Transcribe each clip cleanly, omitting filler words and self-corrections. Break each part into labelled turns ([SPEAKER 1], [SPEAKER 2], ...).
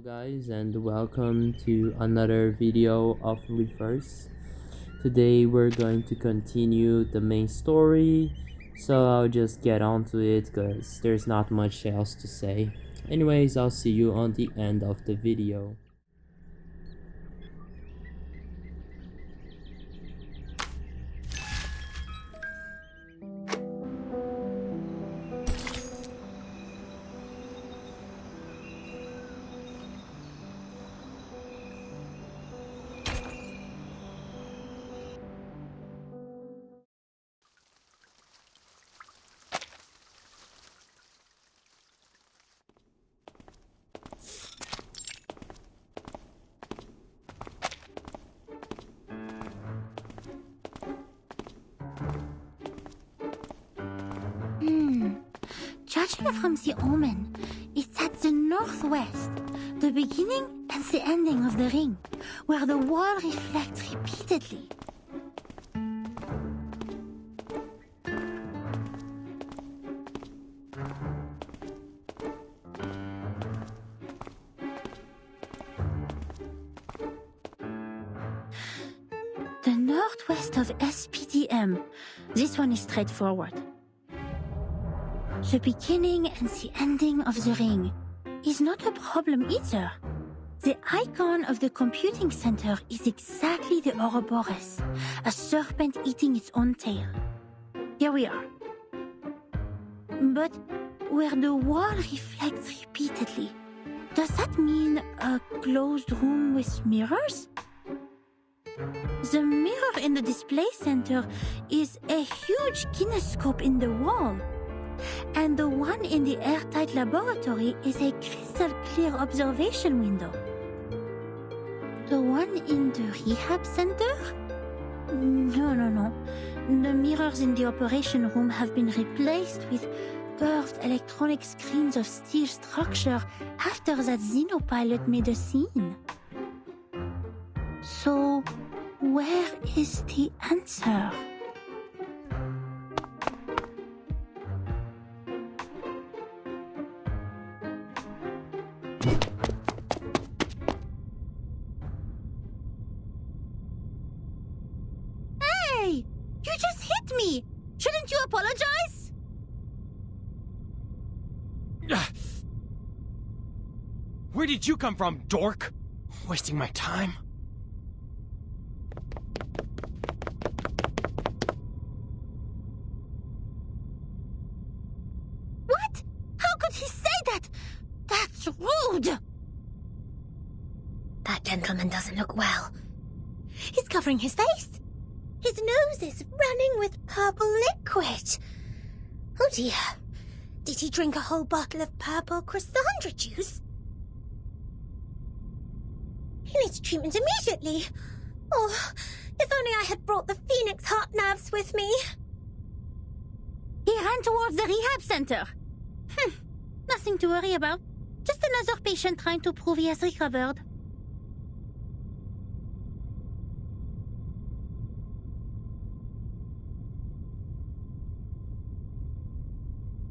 [SPEAKER 1] guys, and welcome to another video of Reverse. Today we're going to continue the main story, so I'll just get on to it because there's not much else to say. Anyways, I'll see you on the end of the video.
[SPEAKER 2] Judging from the omen, it's at the northwest, the beginning and the ending of the ring, where the wall reflects repeatedly. The northwest of SPDM. This one is straightforward. The beginning and the ending of the ring is not a problem either. The icon of the computing center is exactly the Ouroboros, a serpent eating its own tail. Here we are. But where the wall reflects repeatedly, does that mean a closed room with mirrors? The mirror in the display center is a huge kinescope in the wall. And the one in the airtight laboratory is a crystal clear observation window. The one in the rehab center? No. The mirrors in the operation room have been replaced with curved electronic screens of steel structure after that xenopilot made a scene. So, where is the answer? Hey! You just hit me! Shouldn't you apologize?
[SPEAKER 3] Where did you come from, dork? Wasting my time?
[SPEAKER 2] What? How could he say that? That's rude! That gentleman doesn't look well. He's covering his face. His nose is running with purple liquid. Oh dear. Did he drink a whole bottle of purple Chrysandra juice? He needs treatment immediately. Oh, if only I had brought the Phoenix heart nerves with me. He ran towards the rehab center. Nothing to worry about. Just another patient trying to prove he has recovered.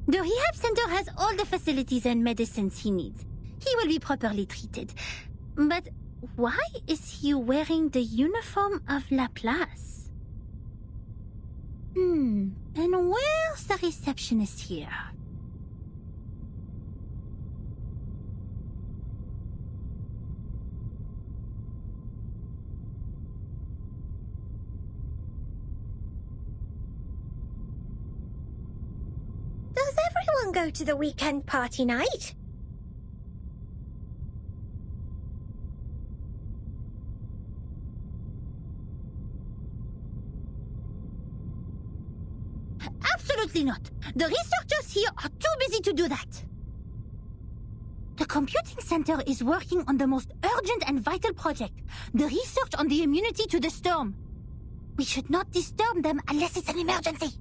[SPEAKER 2] The rehab center has all the facilities and medicines he needs. He will be properly treated. But why is he wearing the uniform of Laplace? And where's the receptionist here? Does everyone go to the weekend party night? Absolutely not. The researchers here are too busy to do that. The computing center is working on the most urgent and vital project, the research on the immunity to the storm. We should not disturb them unless it's an emergency.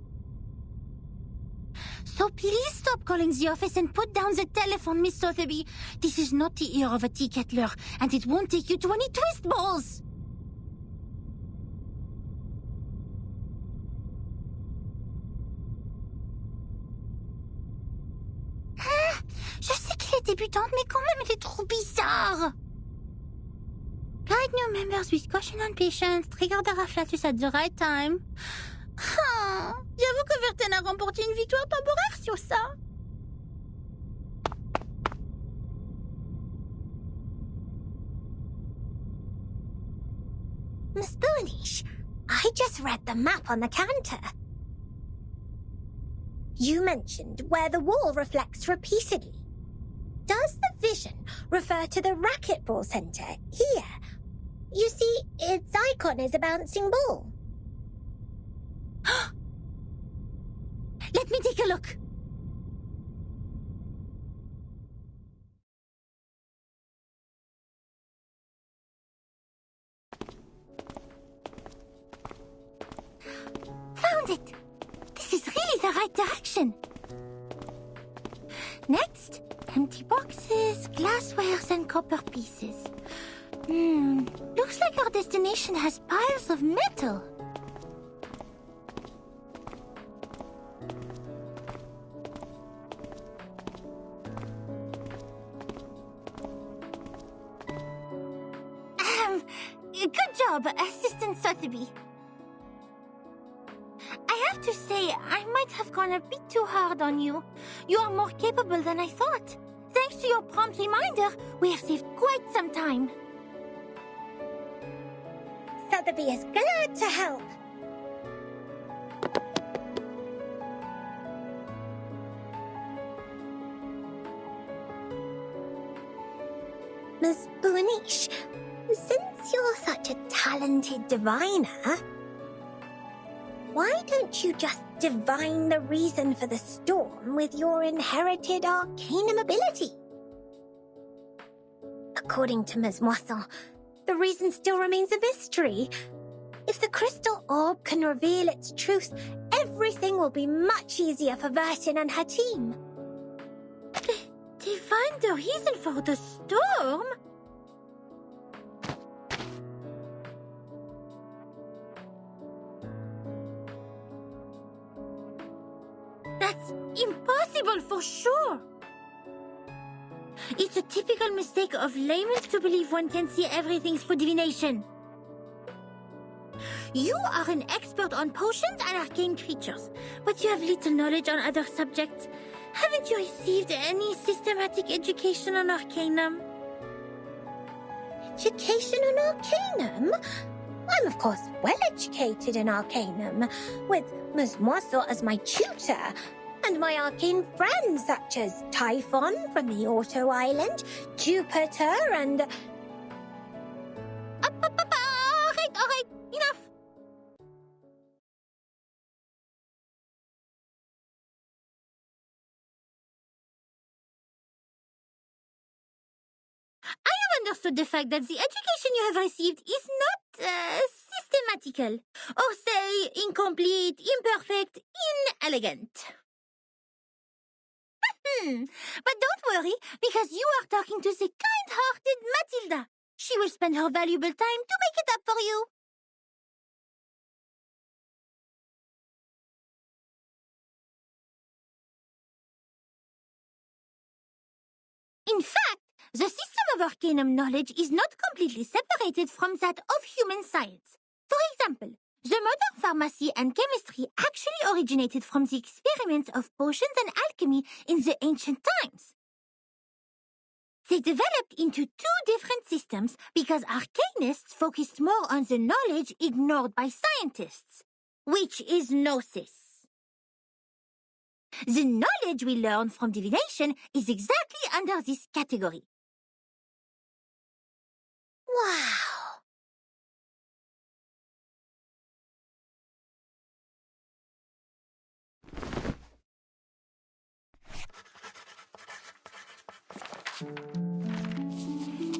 [SPEAKER 2] So please stop calling the office and put down the telephone, Miss Sotheby. This is not the ear of a tea kettler, and it won't take you to any twist balls. Je sais qu'il est est débutante, mais quand même, elle est trop bizarre. Guide new members with caution and patience. Trigger the Rafflatus at the right time. Oh, j'avoue que Verten a remporté une victoire temporaire sur ça.
[SPEAKER 4] Miss Boonish, I just read the map on the counter. You mentioned where the wall reflects repeatedly. Does the vision refer to the racquetball center here? You see, its icon is a bouncing ball.
[SPEAKER 2] Let me take a look. Found it! This is really the right direction. Next, empty boxes, glasswares, and copper pieces. Looks like our destination has piles of metal. Good job, Assistant Sotheby. I have to say, I might have gone a bit too hard on you. You are more capable than I thought. Thanks to your prompt reminder, we have saved quite some time.
[SPEAKER 4] Sotheby is glad to help. Miss Boonish, since you're such a talented diviner, why don't you just divine the reason for the storm with your inherited arcanum ability? According to Ms. Moisson, the reason still remains a mystery. If the crystal orb can reveal its truth, everything will be much easier for Vertin and her team.
[SPEAKER 2] Divine the reason for the storm? That's impossible for sure. It's a typical mistake of laymen to believe one can see everything through divination. You are an expert on potions and arcane creatures, but you have little knowledge on other subjects. Haven't you received any systematic education on Arcanum?
[SPEAKER 4] Education on Arcanum? I'm of course well educated in Arcanum, with Ms. Moisson as my tutor, and my arcane friends such as Typhon from the Auto Island, Jupiter, and...
[SPEAKER 2] All right, enough. I have understood the fact that the education you have received is not systematical, or say incomplete, imperfect, inelegant. But don't worry, because you are talking to the kind-hearted Matilda. She will spend her valuable time to make it up for you. In fact, the system of Arcanum knowledge is not completely separated from that of human science. For example, the modern pharmacy and chemistry actually originated from the experiments of potions and alchemy in the ancient times. They developed into two different systems because arcanists focused more on the knowledge ignored by scientists, which is gnosis. The knowledge we learn from divination is exactly under this category.
[SPEAKER 4] Wow!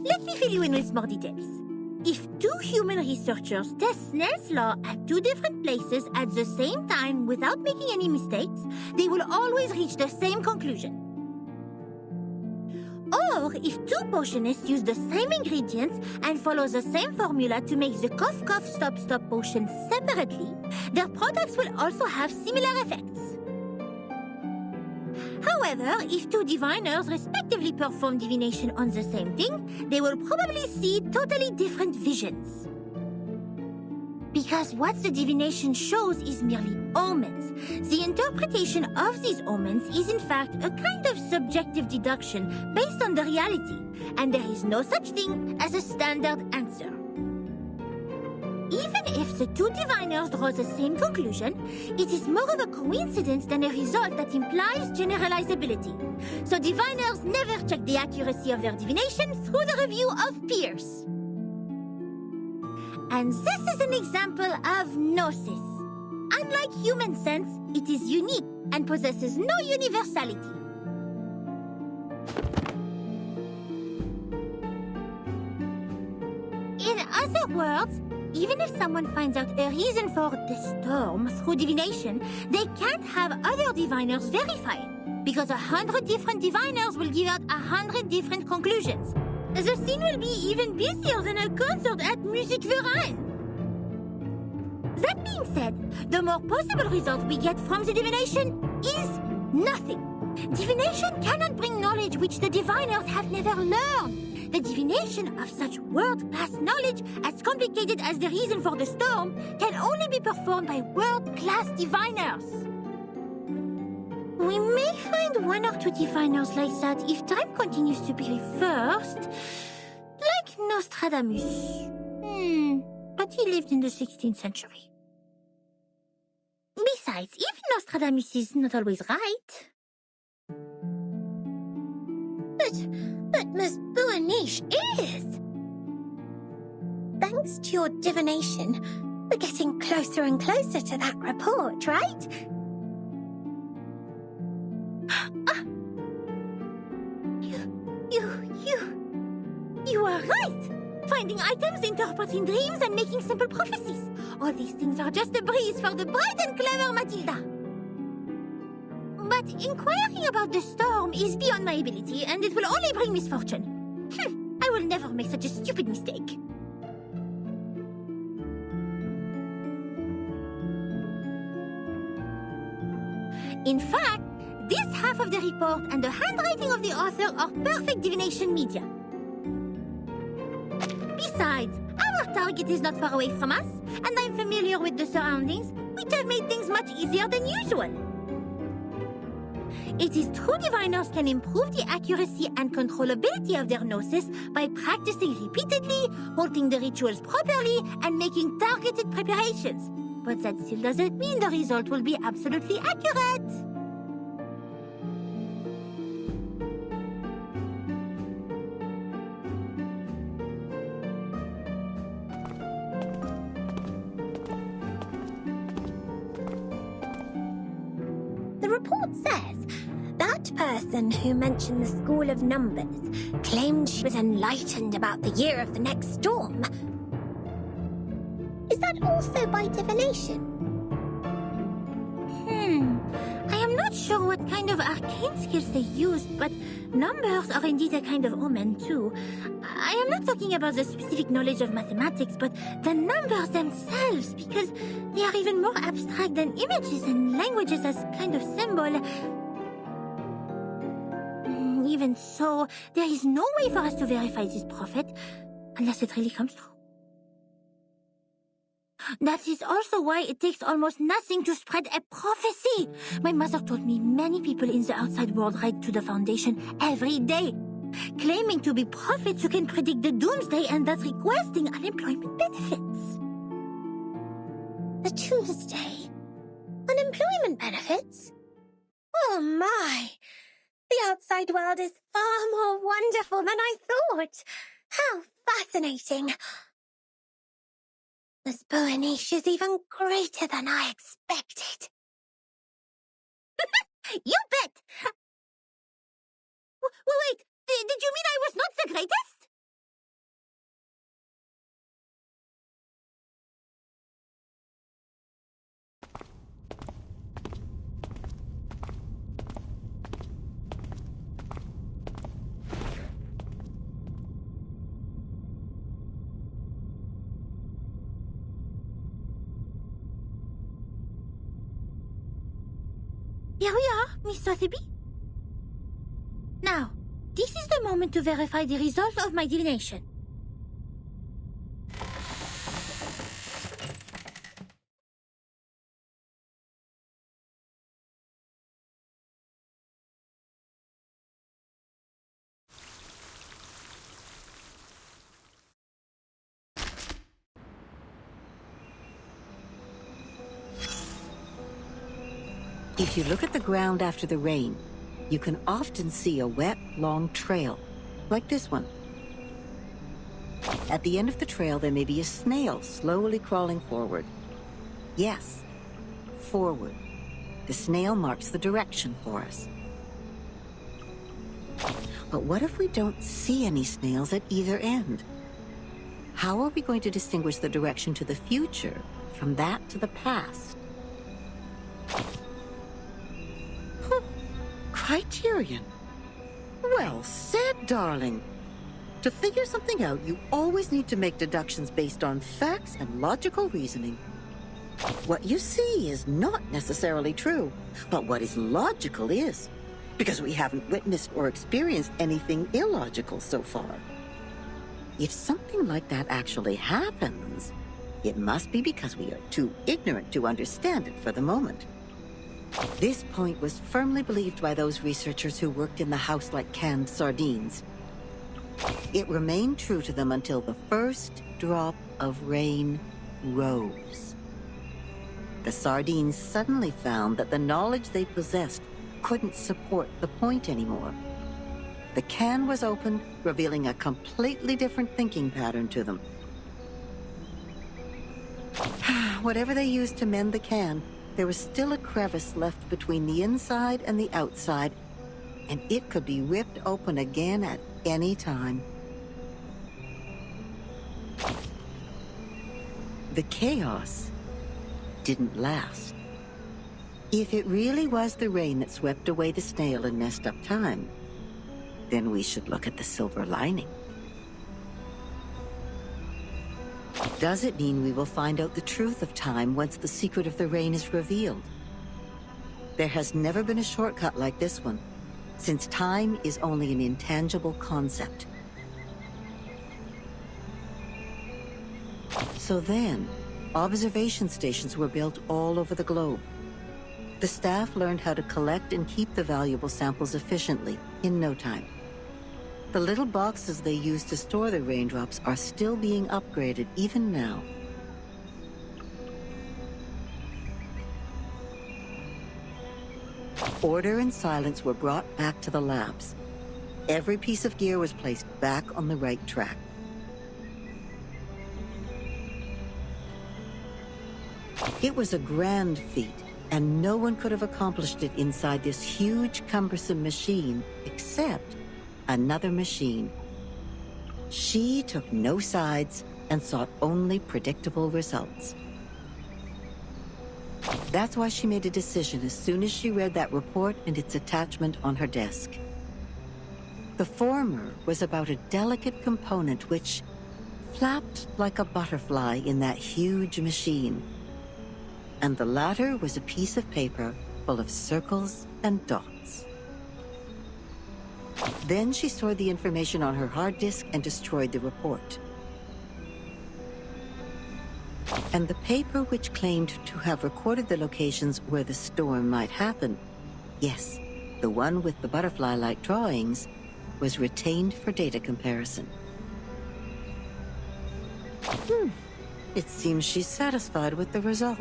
[SPEAKER 2] Let me fill you in with more details. If two human researchers test Snell's law at two different places at the same time without making any mistakes, they will always reach the same conclusion. Or if two potionists use the same ingredients and follow the same formula to make the cough cough stop stop potion separately, their products will also have similar effects. However, if two diviners respectively perform divination on the same thing, they will probably see totally different visions. Because what the divination shows is merely omens. The interpretation of these omens is in fact a kind of subjective deduction based on the reality, and there is no such thing as a standard answer. Even if the two diviners draw the same conclusion, it is more of a coincidence than a result that implies generalizability. So diviners never check the accuracy of their divination through the review of peers. And this is an example of gnosis. Unlike human sense, it is unique and possesses no universality. In other words, even if someone finds out a reason for the storm through divination, they can't have other diviners verify it, because 100 different diviners will give out 100 different conclusions. The scene will be even busier than a concert at Music Verein. That being said, the more possible result we get from the divination is nothing. Divination cannot bring knowledge which the diviners have never learned. The divination of such world-class knowledge, as complicated as the reason for the storm, can only be performed by world-class diviners. We may find one or two diviners like that if time continues to be reversed. Like Nostradamus. But he lived in the 16th century. Besides, even Nostradamus is not always right.
[SPEAKER 4] But Miss Buaniche is! Thanks to your divination, we're getting closer and closer to that report, right?
[SPEAKER 2] You are right! Finding items, interpreting dreams, and making simple prophecies. All these things are just a breeze for the bright and clever Matilda. But inquiring about the storm is beyond my ability, and it will only bring misfortune. I will never make such a stupid mistake. In fact, this half of the report and the handwriting of the author are perfect divination media. Besides, our target is not far away from us, and I'm familiar with the surroundings, which have made things much easier than usual. It is true diviners can improve the accuracy and controllability of their gnosis by practicing repeatedly, holding the rituals properly, and making targeted preparations. But that still doesn't mean the result will be absolutely accurate.
[SPEAKER 4] The report says that person who mentioned the School of Numbers claimed she was enlightened about the year of the next storm. Is that also by divination?
[SPEAKER 2] I am not sure what kind of arcane skills they used, but numbers are indeed a kind of omen too. I am not talking about the specific knowledge of mathematics, but the numbers themselves, because they are even more abstract than images and languages as kind of symbol. Even so, there is no way for us to verify this prophet, unless it really comes true. That is also why it takes almost nothing to spread a prophecy. My mother told me many people in the outside world write to the Foundation every day, claiming to be prophets who can predict the doomsday and thus requesting unemployment benefits.
[SPEAKER 4] The doomsday? Unemployment benefits? Oh my! The outside world is far more wonderful than I thought. How fascinating! This Buaniche is even greater than I expected.
[SPEAKER 2] You bet! Wait, did you mean I was not the greatest? Here we are, Miss Sotheby. Now, this is the moment to verify the result of my divination.
[SPEAKER 5] If you look at the ground after the rain, you can often see a wet, long trail, like this one. At the end of the trail, there may be a snail slowly crawling forward. Yes, forward. The snail marks the direction for us. But what if we don't see any snails at either end? How are we going to distinguish the direction to the future from that to the past? Criterion. Well said, darling. To figure something out, you always need to make deductions based on facts and logical reasoning. What you see is not necessarily true, but what is logical is, because we haven't witnessed or experienced anything illogical so far. If something like that actually happens, it must be because we are too ignorant to understand it for the moment. This point was firmly believed by those researchers who worked in the house like canned sardines. It remained true to them until the first drop of rain rose. The sardines suddenly found that the knowledge they possessed couldn't support the point anymore. The can was opened, revealing a completely different thinking pattern to them. Whatever they used to mend the can, there was still a crevice left between the inside and the outside, and it could be ripped open again at any time. The chaos didn't last. If it really was the rain that swept away the snail and messed up time, then we should look at the silver lining. Does it mean we will find out the truth of time once the secret of the rain is revealed? There has never been a shortcut like this one, since time is only an intangible concept. So then, observation stations were built all over the globe. The staff learned how to collect and keep the valuable samples efficiently in no time. The little boxes they used to store the raindrops are still being upgraded even now. Order and silence were brought back to the labs. Every piece of gear was placed back on the right track. It was a grand feat, and no one could have accomplished it inside this huge, cumbersome machine except another machine. She took no sides and sought only predictable results. That's why she made a decision as soon as she read that report and its attachment on her desk. The former was about a delicate component which flapped like a butterfly in that huge machine. And the latter was a piece of paper full of circles and dots. Then she stored the information on her hard disk and destroyed the report. And the paper which claimed to have recorded the locations where the storm might happen, yes, the one with the butterfly-like drawings, was retained for data comparison. It seems she's satisfied with the result.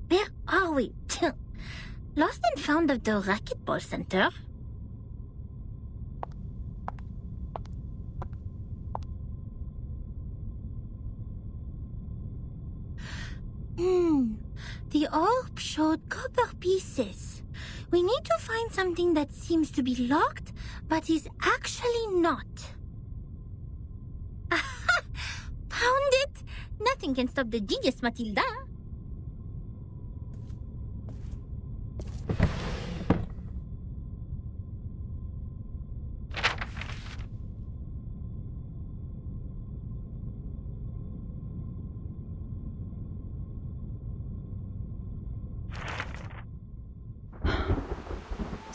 [SPEAKER 2] Where are we? Lost and found at the racquetball center? showed copper pieces. We need to find something that seems to be locked, but is actually not. Aha! Found it! Nothing can stop the genius, Matilda.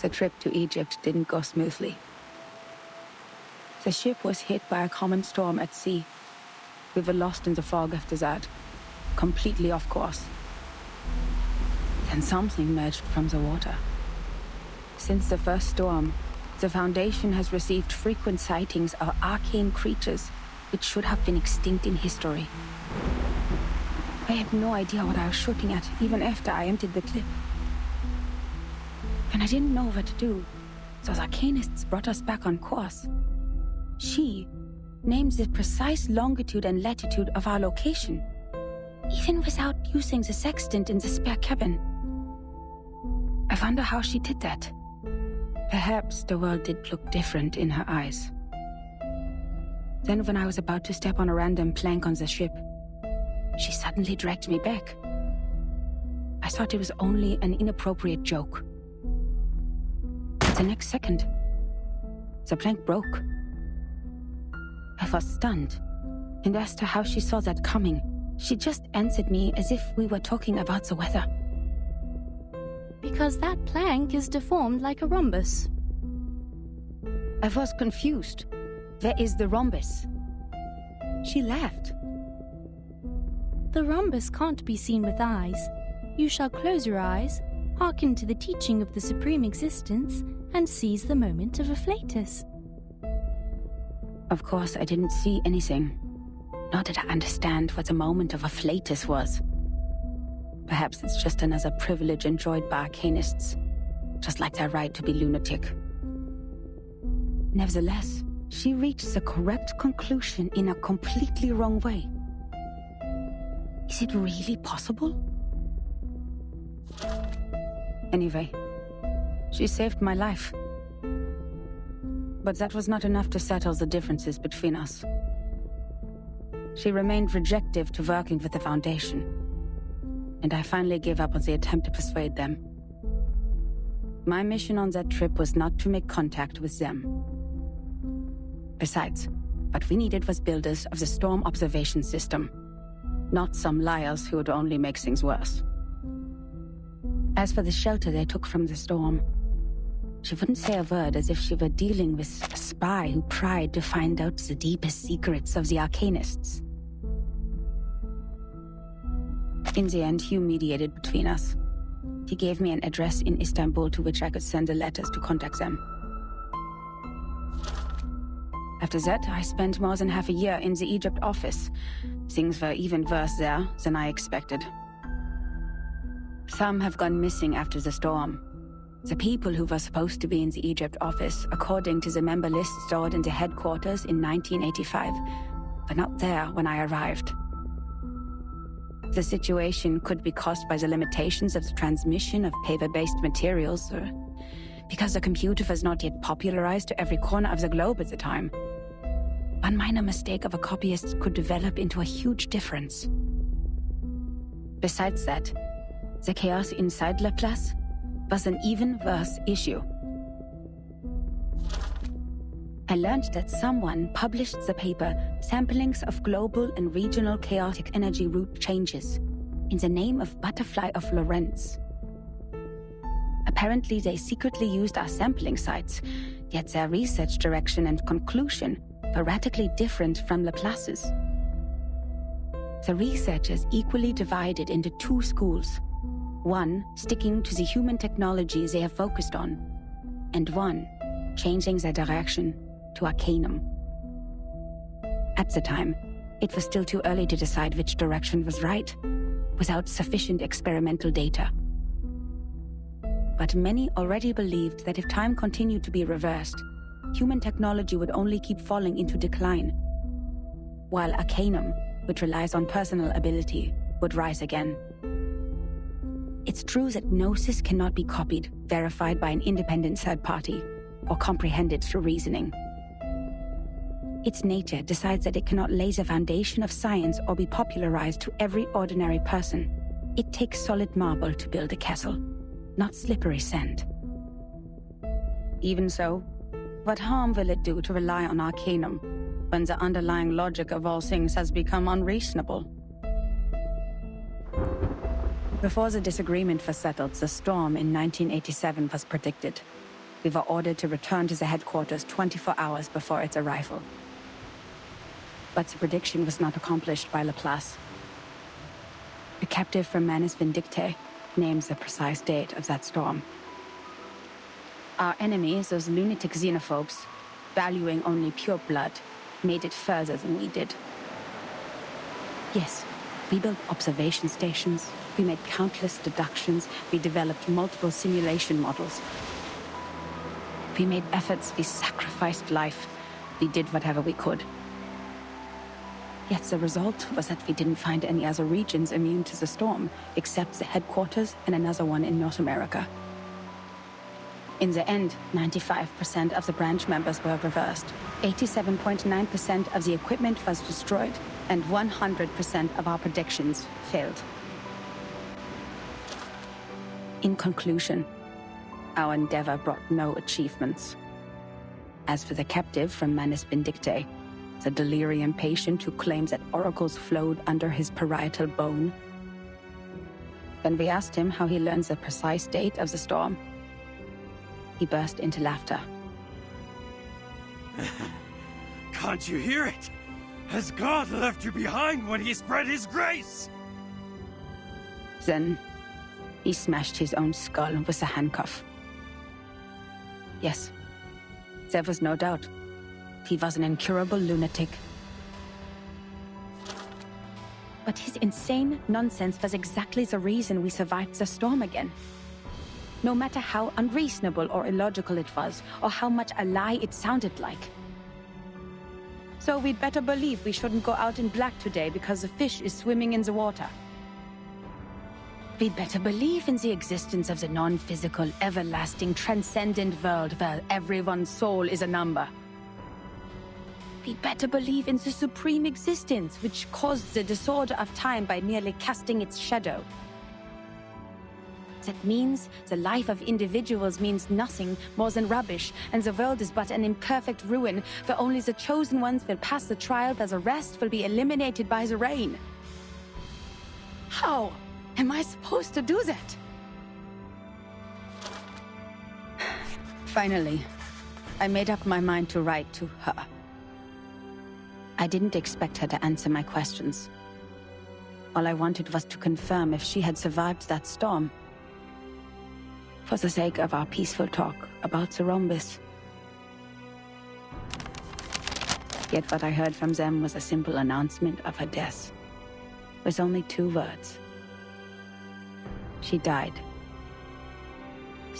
[SPEAKER 6] The trip to Egypt didn't go smoothly. The ship was hit by a common storm at sea. We were lost in the fog after that, completely off course. Then something emerged from the water. Since the first storm, the Foundation has received frequent sightings of arcane creatures which should have been extinct in history. I had no idea what I was shooting at, even after I emptied the clip. And I didn't know what to do, so the Arcanists brought us back on course. She named the precise longitude and latitude of our location, even without using the sextant in the spare cabin. I wonder how she did that. Perhaps the world did look different in her eyes. Then when I was about to step on a random plank on the ship, she suddenly dragged me back. I thought it was only an inappropriate joke. The next second, the plank broke. I was stunned, and asked her how she saw that coming. She just answered me as if we were talking about the weather.
[SPEAKER 7] Because that plank is deformed like a rhombus.
[SPEAKER 6] I was confused. Where is the rhombus? She laughed.
[SPEAKER 7] The rhombus can't be seen with eyes. You shall close your eyes, hearken to the teaching of the Supreme Existence, and seize the moment of afflatus.
[SPEAKER 6] Of course, I didn't see anything. Nor did I understand what the moment of afflatus was. Perhaps it's just another privilege enjoyed by Arcanists, just like their right to be lunatic. Nevertheless, she reached the correct conclusion in a completely wrong way. Is it really possible? Anyway, she saved my life. But that was not enough to settle the differences between us. She remained rejective to working with the Foundation, and I finally gave up on the attempt to persuade them. My mission on that trip was not to make contact with them. Besides, what we needed was builders of the storm observation system, not some liars who would only make things worse. As for the shelter they took from the storm, she wouldn't say a word, as if she were dealing with a spy who pried to find out the deepest secrets of the Arcanists. In the end, Hugh mediated between us. He gave me an address in Istanbul to which I could send the letters to contact them. After that, I spent more than half a year in the Egypt office. Things were even worse there than I expected. Some have gone missing after the storm. The people who were supposed to be in the Egypt office, according to the member list stored in the headquarters in 1985, were not there when I arrived. The situation could be caused by the limitations of the transmission of paper-based materials, or because the computer was not yet popularized to every corner of the globe at the time. One minor mistake of a copyist could develop into a huge difference. Besides that, the chaos inside Laplace was an even worse issue. I learned that someone published the paper Samplings of Global and Regional Chaotic Energy Route Changes in the name of Butterfly of Lorentz. Apparently they secretly used our sampling sites, yet their research direction and conclusion were radically different from Laplace's. The researchers equally divided into two schools. One sticking to the human technology they have focused on, and one changing their direction to Arcanum. At the time, it was still too early to decide which direction was right, without sufficient experimental data. But many already believed that if time continued to be reversed, human technology would only keep falling into decline, while Arcanum, which relies on personal ability, would rise again. It's true that Gnosis cannot be copied, verified by an independent third party, or comprehended through reasoning. Its nature decides that it cannot lay the foundation of science or be popularized to every ordinary person. It takes solid marble to build a castle, not slippery sand. Even so, what harm will it do to rely on Arcanum when the underlying logic of all things has become unreasonable? Before the disagreement was settled, the storm in 1987 was predicted. We were ordered to return to the headquarters 24 hours before its arrival. But the prediction was not accomplished by Laplace. A captive from Manus Vindictae names the precise date of that storm. Our enemies, those lunatic xenophobes, valuing only pure blood, made it further than we did. Yes, we built observation stations, we made countless deductions, we developed multiple simulation models. We made efforts, we sacrificed life, we did whatever we could. Yet the result was that we didn't find any other regions immune to the storm, except the headquarters and another one in North America. In the end, 95% of the branch members were reversed, 87.9% of the equipment was destroyed, and 100% of our predictions failed. In conclusion, our endeavor brought no achievements. As for the captive from Manus Vindictae, the delirium patient who claims that oracles flowed under his parietal bone, when we asked him how he learns the precise date of the storm, he burst into laughter.
[SPEAKER 3] Can't you hear it? Has God left you behind when he spread his grace?
[SPEAKER 6] Then, he smashed his own skull with a handcuff. Yes, there was no doubt. He was an incurable lunatic. But his insane nonsense was exactly the reason we survived the storm again. No matter how unreasonable or illogical it was, or how much a lie it sounded like. So we'd better believe we shouldn't go out in black today because the fish is swimming in the water. We'd better believe in the existence of the non-physical, everlasting, transcendent world where everyone's soul is a number. We'd better believe in the supreme existence which caused the disorder of time by merely casting its shadow. That means the life of individuals means nothing more than rubbish, and the world is but an imperfect ruin, where only the chosen ones will pass the trial, where the rest will be eliminated by the rain. How am I supposed to do that? Finally, I made up my mind to write to her. I didn't expect her to answer my questions. All I wanted was to confirm if she had survived that storm. For the sake of our peaceful talk about the rhombus. Yet what I heard from them was a simple announcement of her death, with only 2 words. She died.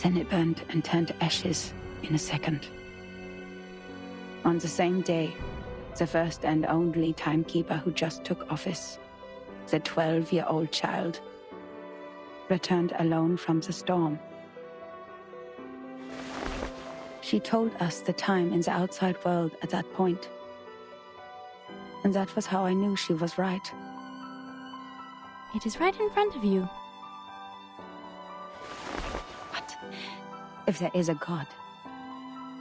[SPEAKER 6] Then it burned and turned to ashes in a second. On the same day, the first and only timekeeper who just took office, the 12-year-old child, returned alone from the storm. She told us the time in the outside world at that point. And that was how I knew she was right.
[SPEAKER 7] It is right in front of you.
[SPEAKER 6] But if there is a God,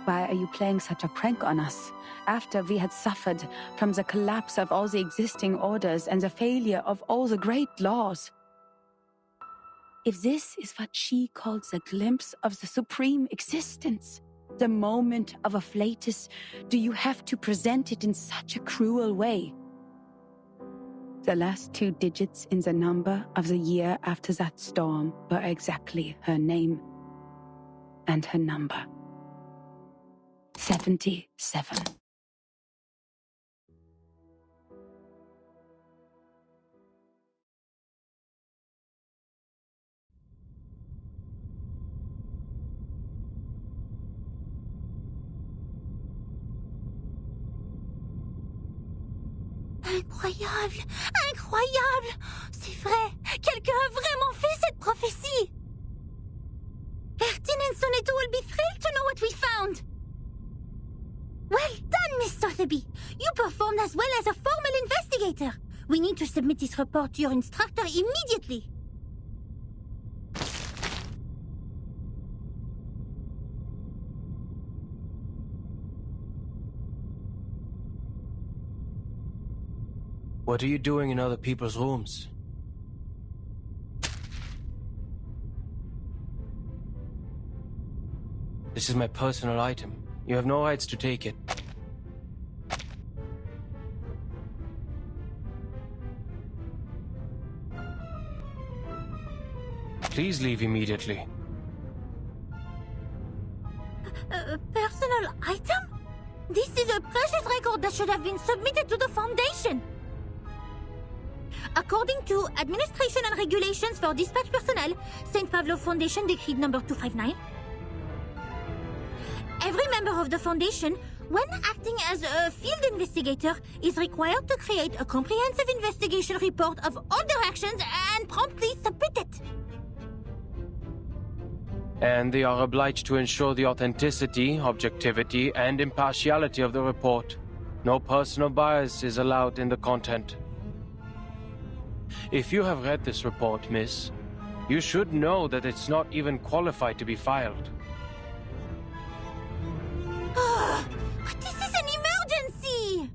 [SPEAKER 6] why are you playing such a prank on us after we had suffered from the collapse of all the existing orders and the failure of all the great laws? If this is what she calls a glimpse of the supreme existence, the moment of afflatus, do you have to present it in such a cruel way? The last 2 digits in the number of the year after that storm were exactly her name and her number. 77.
[SPEAKER 2] Incroyable! Incroyable! C'est vrai! Quelqu'un a vraiment fait cette prophétie! prophecy! Ertin and Sonetto will be thrilled to know what we found! Well done, Miss Sotheby! You performed as well as a formal investigator! We need to submit this report to your instructor immediately!
[SPEAKER 8] What are you doing in other people's rooms? This is my personal item. You have no rights to take it. Please leave immediately.
[SPEAKER 2] Personal item? This is a precious record that should have been submitted to the Foundation! According to Administration and Regulations for Dispatch Personnel, St. Pavlov Foundation Decree number 259, every member of the Foundation, when acting as a field investigator, is required to create a comprehensive investigation report of all their actions and promptly submit it.
[SPEAKER 8] And they are obliged to ensure the authenticity, objectivity, and impartiality of the report. No personal bias is allowed in the content. If you have read this report, miss, you should know that it's not even qualified to be filed.
[SPEAKER 2] But this is an emergency!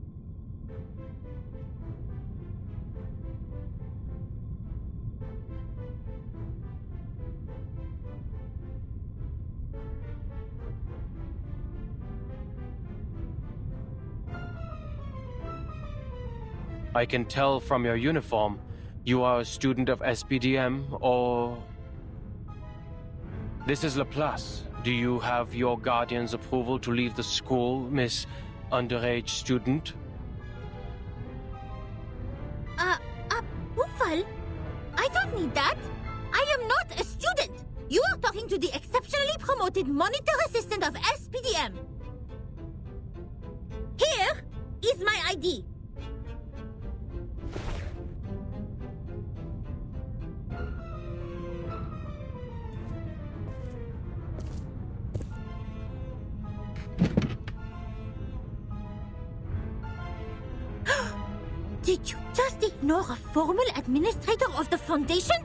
[SPEAKER 8] I can tell from your uniform, you are a student of SPDM, or... This is Laplace. Do you have your guardian's approval to leave the school, Miss Underage Student?
[SPEAKER 2] Approval? I don't need that. I am not a student. You are talking to the exceptionally promoted monitor assistant of SPDM. Here is my ID. Did you just ignore a formal administrator of the Foundation?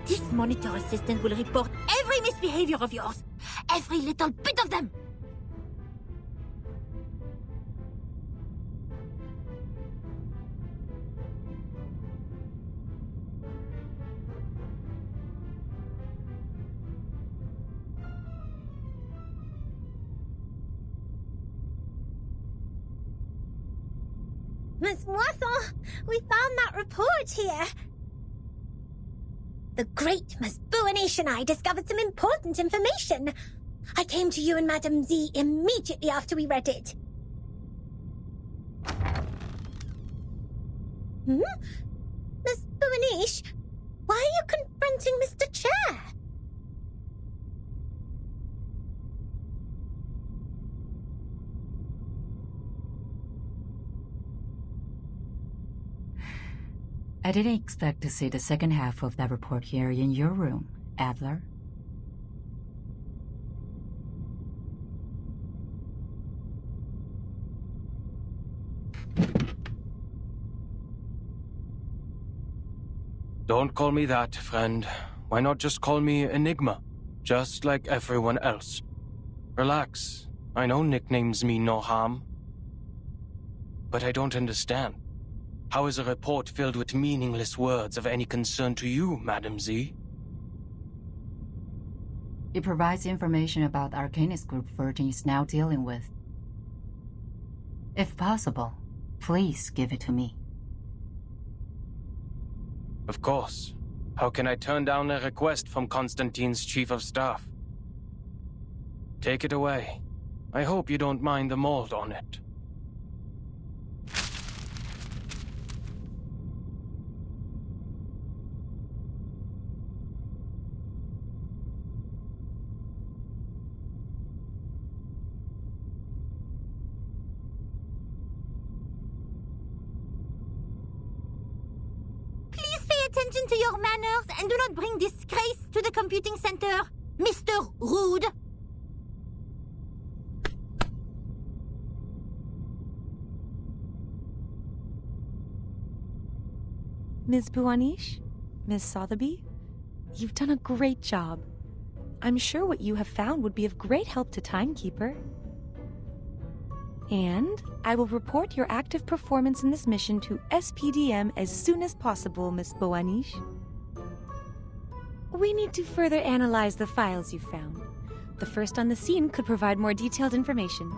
[SPEAKER 2] This monitor assistant will report every misbehavior of yours. Every little bit of them.
[SPEAKER 4] Miss Moisson, we found that report here. The great Miss Buonish and I discovered some important information. I came to you and Madame Z immediately after we read it. Miss Buonish, why are you confronting Mr. Chair?
[SPEAKER 9] I didn't expect to see the second half of that report here in your room, Adler.
[SPEAKER 8] Don't call me that, friend. Why not just call me Enigma? Just like everyone else. Relax. I know nicknames mean no harm. But I don't understand. How is a report filled with meaningless words of any concern to you, Madam Z?
[SPEAKER 9] It provides information about the Arcanist Group Virgin is now dealing with. If possible, please give it to me.
[SPEAKER 8] Of course. How can I turn down a request from Constantine's Chief of Staff? Take it away. I hope you don't mind the mold on it.
[SPEAKER 2] attention to your manners and do not bring disgrace to the computing center, Mr. Rude.
[SPEAKER 10] Ms. Buanish? Ms. Sotheby? You've done a great job. I'm sure what you have found would be of great help to Timekeeper. And I will report your active performance in this mission to SPDM as soon as possible, Ms. Buanish. We need to further analyze the files you found. The first on the scene could provide more detailed information.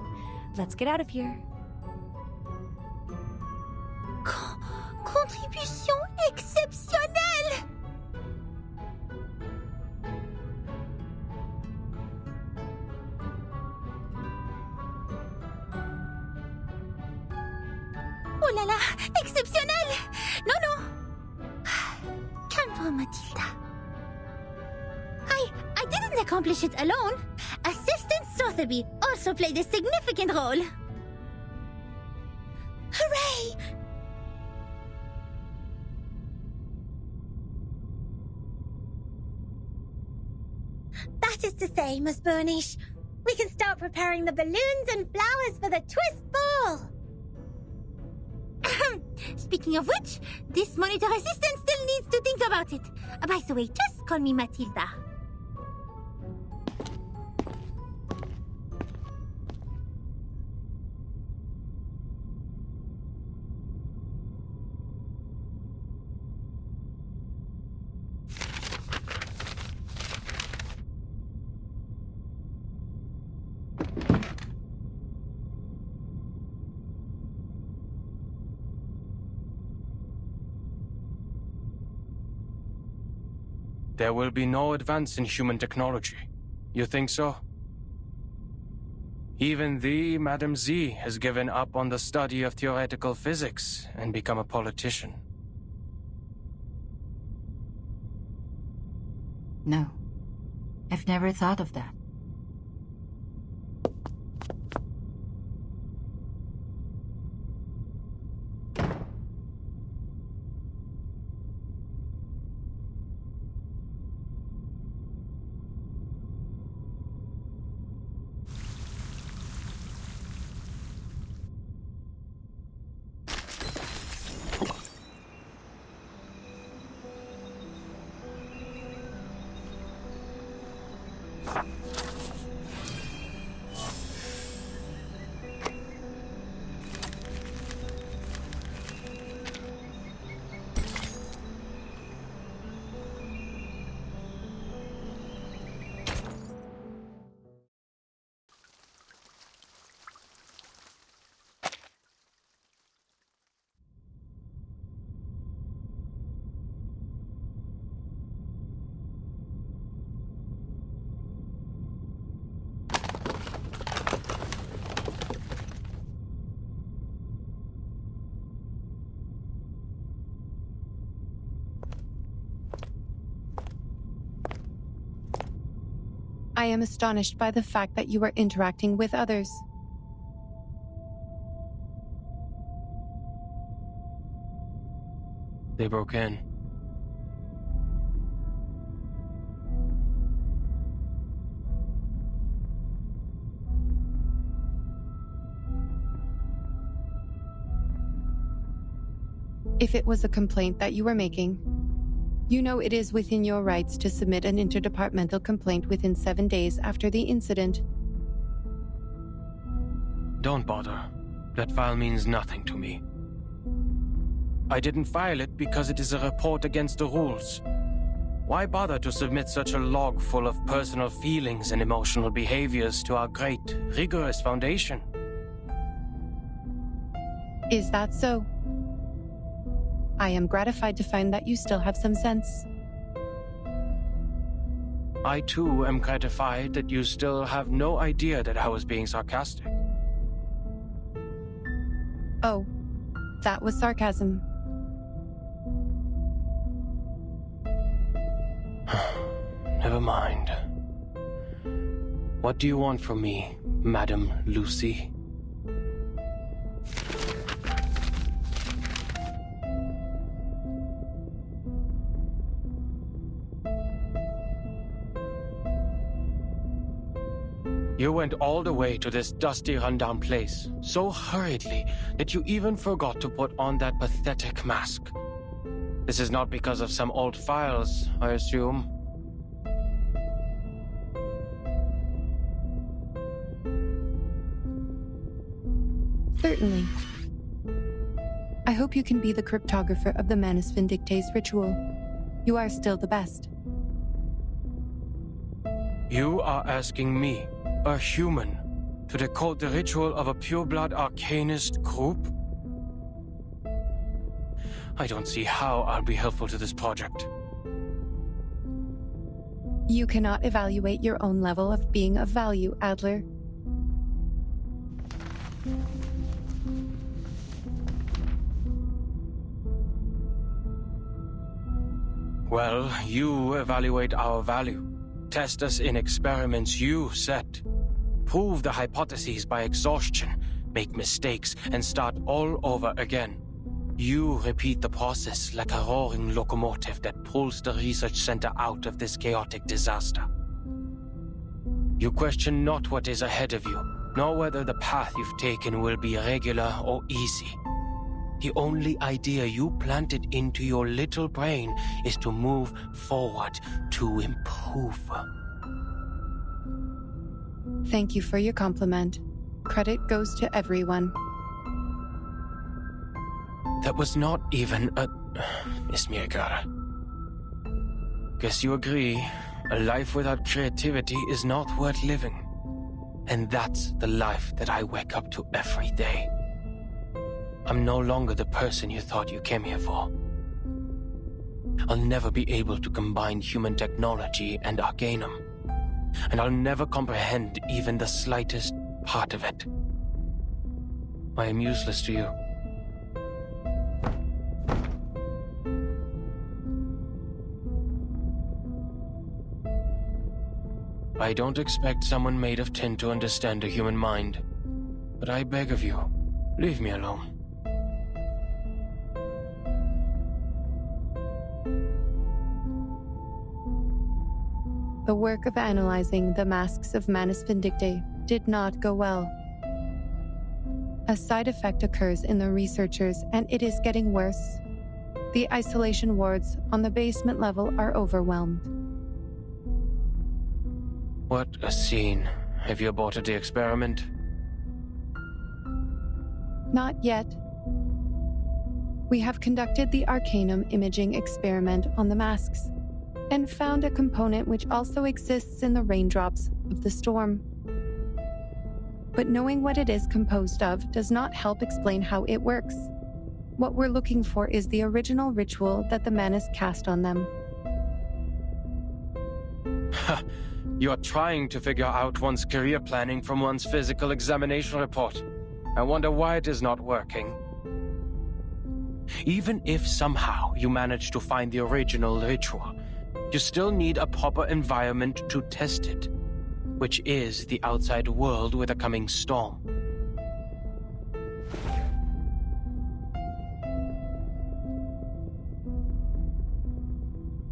[SPEAKER 10] Let's get out of here.
[SPEAKER 2] Contribution exceptionnelle! Oh là là, exceptionnel! Non, non! Calme-toi, Matilda. I didn't accomplish it alone. Assistant Sotheby also played a significant role. Hooray!
[SPEAKER 4] That is to say, Miss Burnish, we can start preparing the balloons and flowers for the twist ball.
[SPEAKER 2] Speaking of which, this monitor assistant still needs to think about it. By the way, just call me Matilda.
[SPEAKER 8] There will be no advance in human technology. You think so? Even thee, Madam Z, has given up on the study of theoretical physics and become a politician.
[SPEAKER 9] No. I've never thought of that.
[SPEAKER 11] I am astonished by the fact that you are interacting with others.
[SPEAKER 8] They broke in.
[SPEAKER 11] If it was a complaint that you were making, you know it is within your rights to submit an interdepartmental complaint within 7 days after the incident.
[SPEAKER 8] Don't bother. That file means nothing to me. I didn't file it because it is a report against the rules. Why bother to submit such a log full of personal feelings and emotional behaviors to our great, rigorous foundation?
[SPEAKER 11] Is that so? I am gratified to find that you still have some sense.
[SPEAKER 8] I too am gratified that you still have no idea that I was being sarcastic.
[SPEAKER 11] Oh, that was sarcasm.
[SPEAKER 8] Never mind. What do you want from me, Madam Lucy? You went all the way to this dusty, rundown place, so hurriedly that you even forgot to put on that pathetic mask. This is not because of some old files, I assume.
[SPEAKER 11] Certainly. I hope you can be the cryptographer of the Manus Vindictae's ritual. You are still the best.
[SPEAKER 8] You are asking me, a human, to decode the ritual of a pureblood arcanist group? I don't see how I'll be helpful to this project.
[SPEAKER 11] You cannot evaluate your own level of being of value, Adler.
[SPEAKER 8] Well, you evaluate our value. Test us in experiments you set. Prove the hypotheses by exhaustion, make mistakes, and start all over again. You repeat the process like a roaring locomotive that pulls the research center out of this chaotic disaster. You question not what is ahead of you, nor whether the path you've taken will be regular or easy. The only idea you planted into your little brain is to move forward, to improve.
[SPEAKER 11] Thank you for your compliment. Credit goes to everyone.
[SPEAKER 8] That was not even a... Miss Mirgara. Guess you agree, a life without creativity is not worth living. And that's the life that I wake up to every day. I'm no longer the person you thought you came here for. I'll never be able to combine human technology and Arcanum. And I'll never comprehend even the slightest part of it. I am useless to you. I don't expect someone made of tin to understand a human mind. But I beg of you, leave me alone.
[SPEAKER 11] The work of analyzing the masks of Manus Vindictae did not go well. A side effect occurs in the researchers, and it is getting worse. The isolation wards on the basement level are overwhelmed.
[SPEAKER 8] What a scene. Have you aborted the experiment?
[SPEAKER 11] Not yet. We have conducted the Arcanum imaging experiment on the masks, and found a component which also exists in the raindrops of the storm. But knowing what it is composed of does not help explain how it works. What we're looking for is the original ritual that the Manus cast on them.
[SPEAKER 8] You're trying to figure out one's career planning from one's physical examination report. I wonder why it is not working. Even if somehow you manage to find the original ritual, you still need a proper environment to test it, which is the outside world with a coming storm.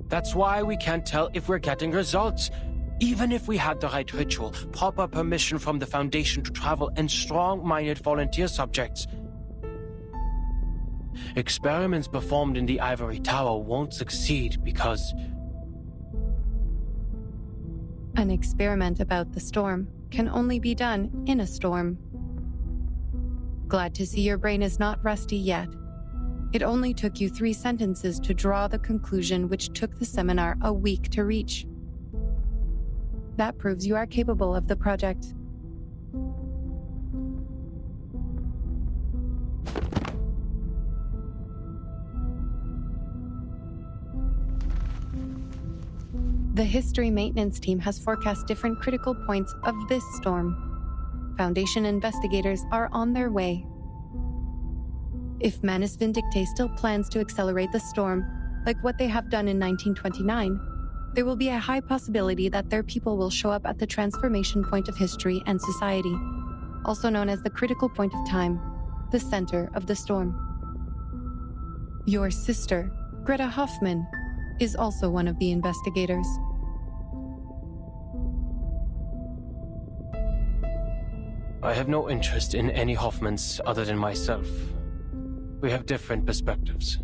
[SPEAKER 8] That's why we can't tell if we're getting results. Even if we had the right ritual, proper permission from the Foundation to travel, and strong-minded volunteer subjects, experiments performed in the Ivory Tower won't succeed because...
[SPEAKER 11] An experiment about the storm can only be done in a storm. Glad to see your brain is not rusty yet. It only took you 3 sentences to draw the conclusion which took the seminar a week to reach. That proves you are capable of the project. The history maintenance team has forecast different critical points of this storm. Foundation investigators are on their way. If Manus Vindictae still plans to accelerate the storm, like what they have done in 1929, there will be a high possibility that their people will show up at the transformation point of history and society, also known as the critical point of time, the center of the storm. Your sister, Greta Hoffman, is also one of the investigators.
[SPEAKER 8] I have no interest in any Hoffmans other than myself. We have different perspectives.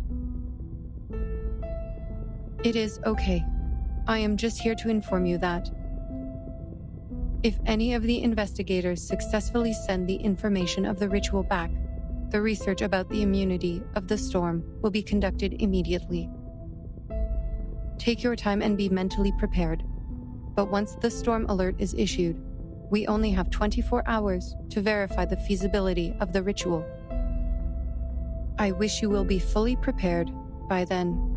[SPEAKER 11] It is okay. I am just here to inform you that if any of the investigators successfully send the information of the ritual back, the research about the immunity of the storm will be conducted immediately. Take your time and be mentally prepared. But once the storm alert is issued, we only have 24 hours to verify the feasibility of the ritual. I wish you will be fully prepared by then.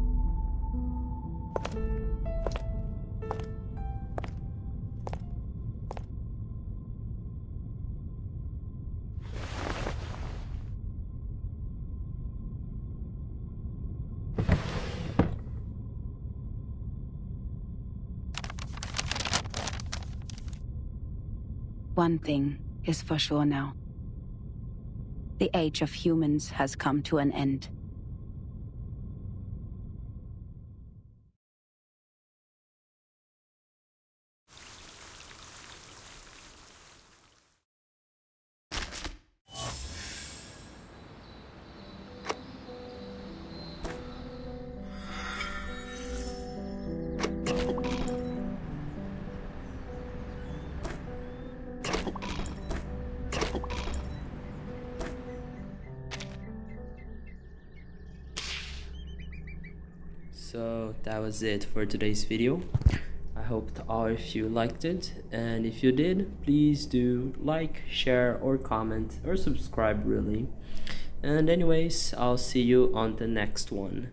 [SPEAKER 6] One thing is for sure now. The age of humans has come to an end.
[SPEAKER 1] So that was it for today's video. I hope all of you liked it, and if you did, please do like, share, or comment, or subscribe really. And anyways, I'll see you on the next one.